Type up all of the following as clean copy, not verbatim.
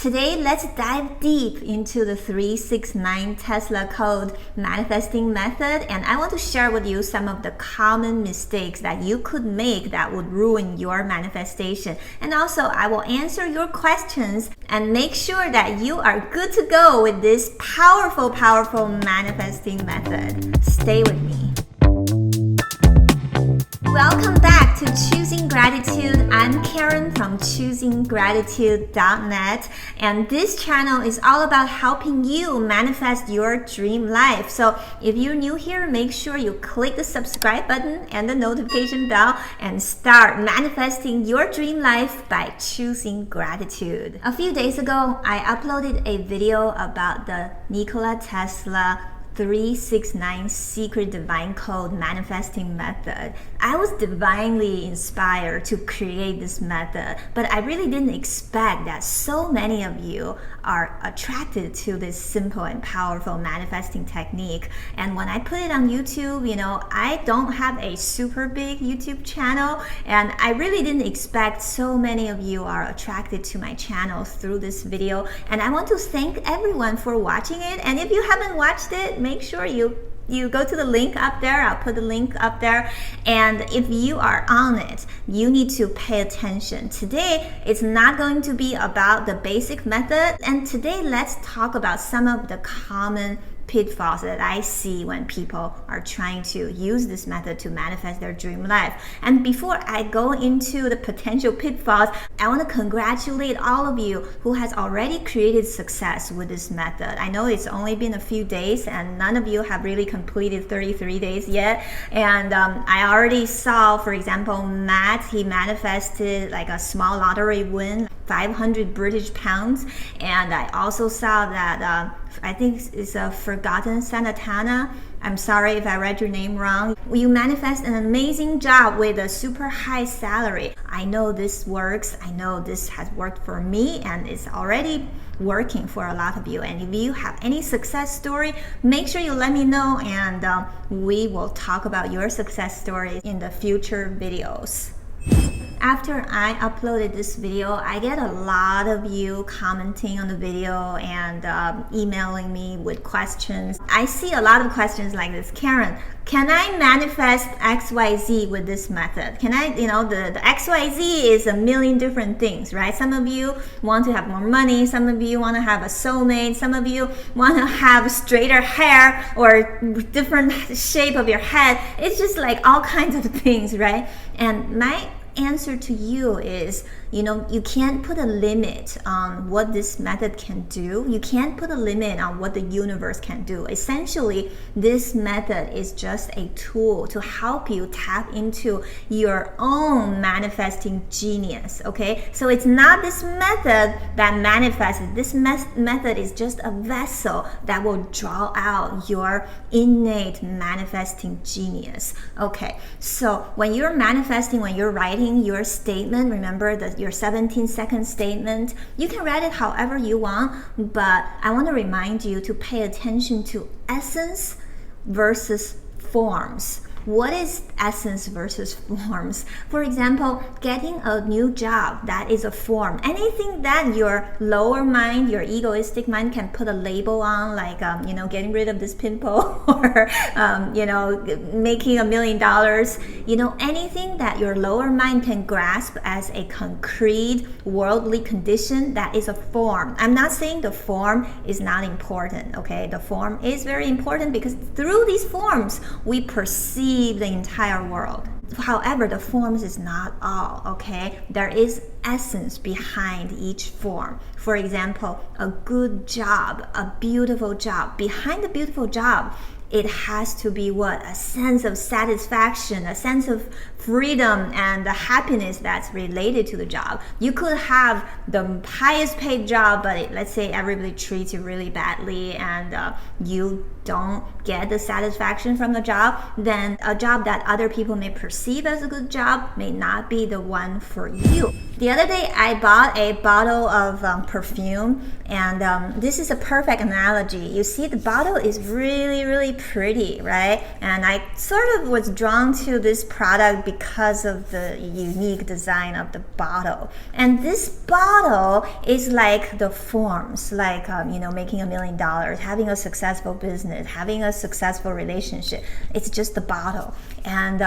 Today, let's dive deep into the 369 Tesla code manifesting method, and I want to share with you some of the common mistakes that you could make that would ruin your manifestation. And also, I will answer your questions and make sure that you are good to go with this powerful manifesting method. Stay with me. Welcome back to Choosing Gratitude. I'm Karen from choosinggratitude.net, and this channel is all about helping you manifest your dream life. So if you're new here, make sure you click the subscribe button and the notification bell and start manifesting your dream life by choosing gratitude. A few days ago, I uploaded a video about the Nikola Tesla 369 secret divine code manifesting method. I was divinely inspired to create this method, but I really didn't expect that so many of you are attracted to this simple and powerful manifesting technique. And when I put it on YouTube, I don't have a super big YouTube channel, and I really didn't expect so many of you are attracted to my channel through this video. And I want to thank everyone for watching it. And if you haven't watched it, make sure you go to the link up there. I'll put the link up there. And if you are on it, you need to pay attention. Today, it's not going to be about the basic method. And today, let's talk about some of the common pitfalls that I see when people are trying to use this method to manifest their dream life. And before I go into the potential pitfalls, I want to congratulate all of you who has already created success with this method. I know it's only been a few days and none of you have really completed 33 days yet. And I already saw, for example, Matt, he manifested like a small lottery win, 500 British pounds. And I also saw that I think it's a Forgotten Sanatana. I'm sorry if I read your name wrong. You manifest an amazing job with a super high salary. I know this works. I know this has worked for me and it's already working for a lot of you. And if you have any success story, make sure you let me know, and we will talk about your success stories in the future videos. After I uploaded this video, I get a lot of you commenting on the video and emailing me with questions. I see a lot of questions like this. Karen, can I manifest XYZ with this method? Can I, the XYZ is a million different things, right? Some of you want to have more money. Some of you want to have a soulmate. Some of you want to have straighter hair or different shape of your head. It's just like all kinds of things, right? And my answer to you is, you can't put a limit on what this method can do. You can't put a limit on what the universe can do. Essentially, this method is just a tool to help you tap into your own manifesting genius, okay? So it's not this method that manifests. This method is just a vessel that will draw out your innate manifesting genius, okay? So when you're manifesting, when you're writing your statement, remember that your 17-second statement, you can write it however you want, but I want to remind you to pay attention to essence versus forms. What is essence versus forms? For example, getting a new job, that is a form. Anything that your lower mind, your egoistic mind can put a label on, like, getting rid of this pimple or, making $1 million, anything that your lower mind can grasp as a concrete worldly condition, that is a form. I'm not saying the form is not important, okay? The form is very important because through these forms, we perceive the entire world. However, the forms is not all, okay? There is essence behind each form. For example, a good job, a beautiful job. Behind the beautiful job, it has to be what? A sense of satisfaction, a sense of freedom and the happiness that's related to the job. You could have the highest paid job, but let's say everybody treats you really badly and you don't get the satisfaction from the job, then a job that other people may perceive as a good job may not be the one for you. The other day, I bought a bottle of perfume, and this is a perfect analogy. You see, the bottle is really, really pretty, right? And I sort of was drawn to this product because of the unique design of the bottle. And this bottle is like the forms, like, making $1 million, having a successful business, having a successful relationship. It's just the bottle. And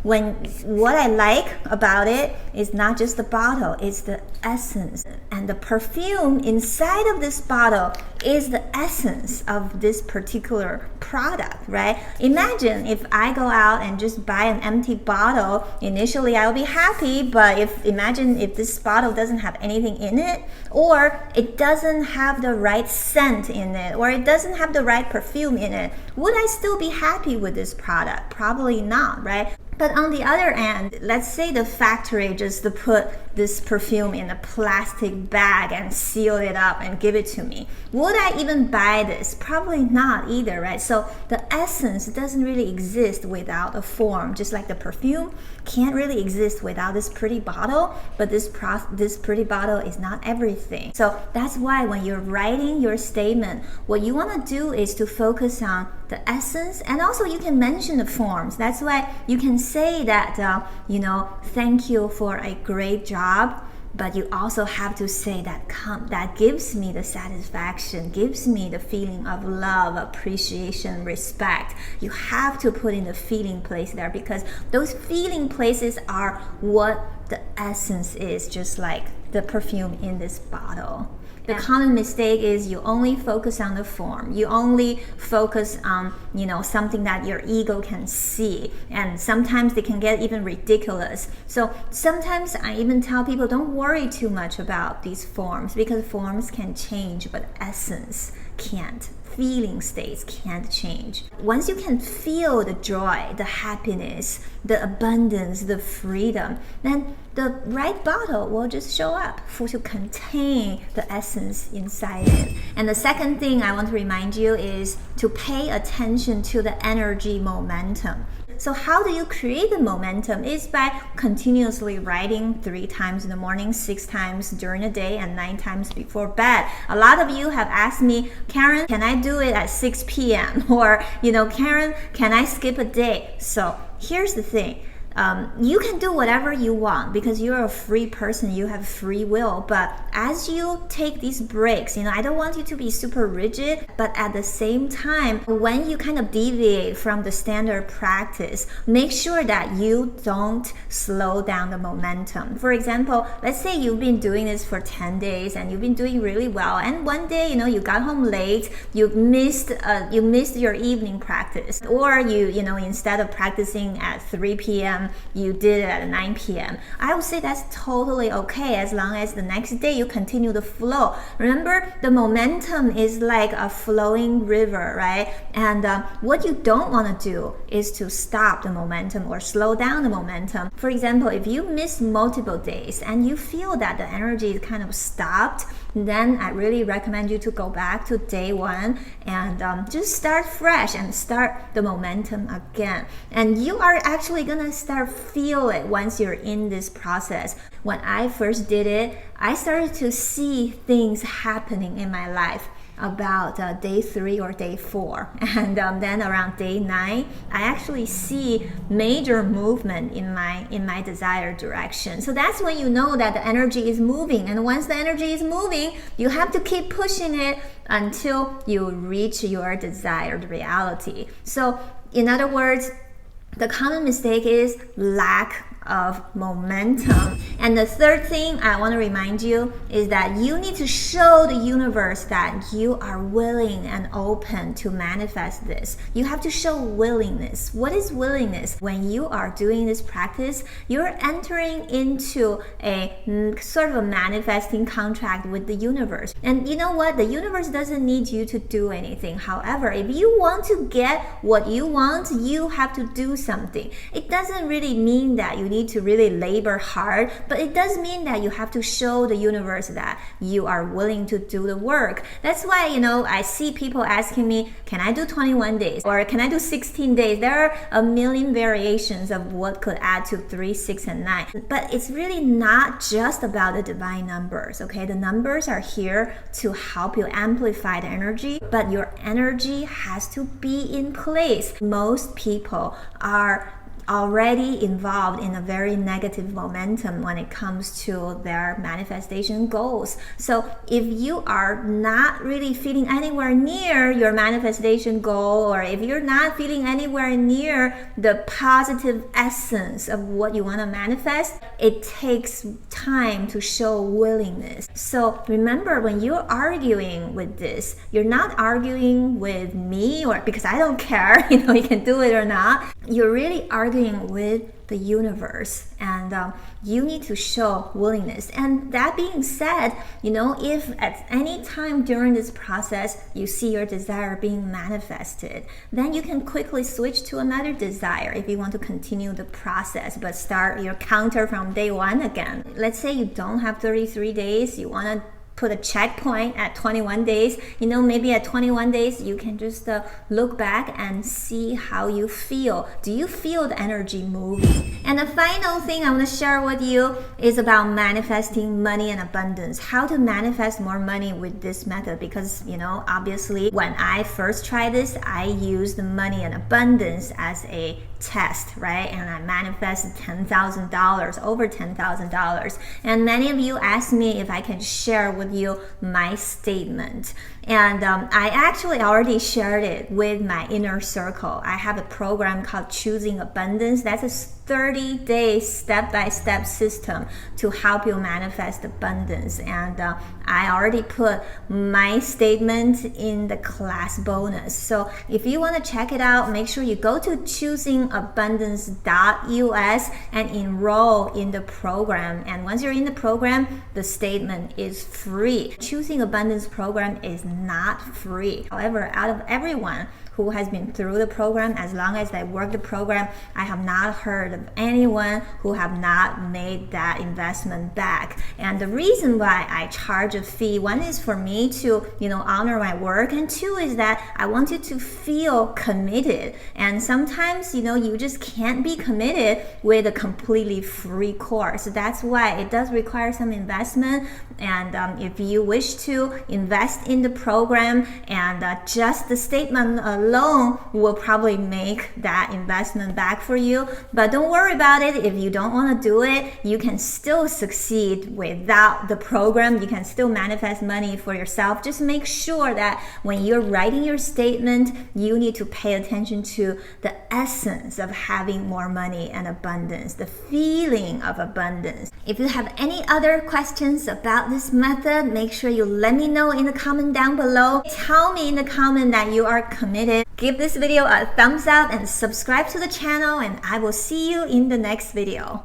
what I like about it is not just the bottle, it's the essence. And the perfume inside of this bottle is the essence of this particular product, right? Imagine if I go out and just buy an empty bottle. Initially, I'll be happy, but imagine if this bottle doesn't have anything in it, or it doesn't have the right scent in it, or it doesn't have the right perfume in it. Would I still be happy with this product? Probably not, right? But on the other end, let's say the factory just put this perfume in a plastic bag and seal it up and give it to me. Would I even buy this? Probably not either, right? So the essence doesn't really exist without a form, just like the perfume can't really exist without this pretty bottle, but this pretty bottle is not everything. So that's why when you're writing your statement, what you want to do is to focus on the essence, and also you can mention the forms. That's why you can say that, thank you for a great job, but you also have to say that gives me the satisfaction, gives me the feeling of love, appreciation, respect. You have to put in the feeling place there, because those feeling places are what the essence is, just like the perfume in this bottle. The common mistake is you only focus on the form. You only focus on, something that your ego can see. And sometimes they can get even ridiculous. So sometimes I even tell people, don't worry too much about these forms, because forms can change, but essence can't. Feeling states can't change. Once you can feel the joy, the happiness, the abundance, the freedom, then the right bottle will just show up to contain the essence inside it. And the second thing I want to remind you is to pay attention to the energy momentum. So how do you create the momentum? Is by continuously writing 3 times in the morning, 6 times during the day, and 9 times before bed. A lot of you have asked me, Karen, can I do it at 6 p.m.? Or, Karen, can I skip a day? So here's the thing. You can do whatever you want because you're a free person, you have free will. But as you take these breaks, I don't want you to be super rigid, but at the same time, when you kind of deviate from the standard practice, make sure that you don't slow down the momentum. For example, let's say you've been doing this for 10 days and you've been doing really well, and one day, you got home late, you missed your evening practice, or you instead of practicing at 3 p.m. you did it at 9 p.m. I would say that's totally okay, as long as the next day you continue the flow. Remember, the momentum is like a flowing river, right? And what you don't want to do is to stop the momentum or slow down the momentum. For example, if you miss multiple days and you feel that the energy is kind of stopped, then I really recommend you to go back to day 1 and just start fresh and start the momentum again. And you are actually gonna start feel it once you're in this process. When I first did it, I started to see things happening in my life about day 3 or day 4, and then around day 9 I actually see major movement in my desired direction. So that's when you know that the energy is moving, and once the energy is moving, you have to keep pushing it until you reach your desired reality. So in other words, the common mistake is lack of momentum. And the third thing I want to remind you is that you need to show the universe that you are willing and open to manifest this. You have to show willingness. What is willingness? When you are doing this practice, you're entering into a sort of a manifesting contract with the universe. And you know what? The universe doesn't need you to do anything. However, if you want to get what you want, you have to do something. It doesn't really mean that you need to really labor hard, but it does mean that you have to show the universe that you are willing to do the work. That's why, I see people asking me, can I do 21 days or can I do 16 days? There are a million variations of what could add to 3, 6, and 9. But it's really not just about the divine numbers, okay? The numbers are here to help you amplify the energy, but your energy has to be in place. Most people are already involved in a very negative momentum when it comes to their manifestation goals. So if you are not really feeling anywhere near your manifestation goal, or if you're not feeling anywhere near the positive essence of what you want to manifest, it takes time to show willingness. So remember, when you're arguing with this, you're not arguing with me or because I don't care, you can do it or not. You're really arguing with the universe, and you need to show willingness. And that being said, if at any time during this process you see your desire being manifested, then you can quickly switch to another desire if you want to continue the process, but start your counter from day one again. Let's say you don't have 33 days, you want to put a checkpoint at 21 days. Maybe at 21 days you can just look back and see how you feel. Do you feel the energy moving? And the final thing I want to share with you is about manifesting money and abundance. How to manifest more money with this method, because obviously when I first tried this, I used money and abundance as a test, right? And I manifested $10,000, over $10,000. And many of you asked me if I can share with you my statement. And I actually already shared it with my inner circle. I have a program called Choosing Abundance. That's a 30-day step-by-step system to help you manifest abundance. And I already put my statement in the class bonus. So if you want to check it out, make sure you go to choosingabundance.us and enroll in the program. And once you're in the program, the statement is free. Choosing Abundance program is not free. However, out of everyone who has been through the program, as long as they work the program, I have not heard of anyone who have not made that investment back. And the reason why I charge a fee, one is for me to, honor my work, and two is that I want you to feel committed. And sometimes, you just can't be committed with a completely free course. That's why it does require some investment. And if you wish to invest in the program, and just the statement alone will probably make that investment back for you. But don't worry about it. If you don't want to do it, you can still succeed without the program. You can still manifest money for yourself. Just make sure that when you're writing your statement, you need to pay attention to the essence of having more money and abundance, the feeling of abundance. If you have any other questions about this method, make sure you let me know in the comment down below. Tell me in the comment that you are committed. Give this video a thumbs up and subscribe to the channel, and I will see you in the next video.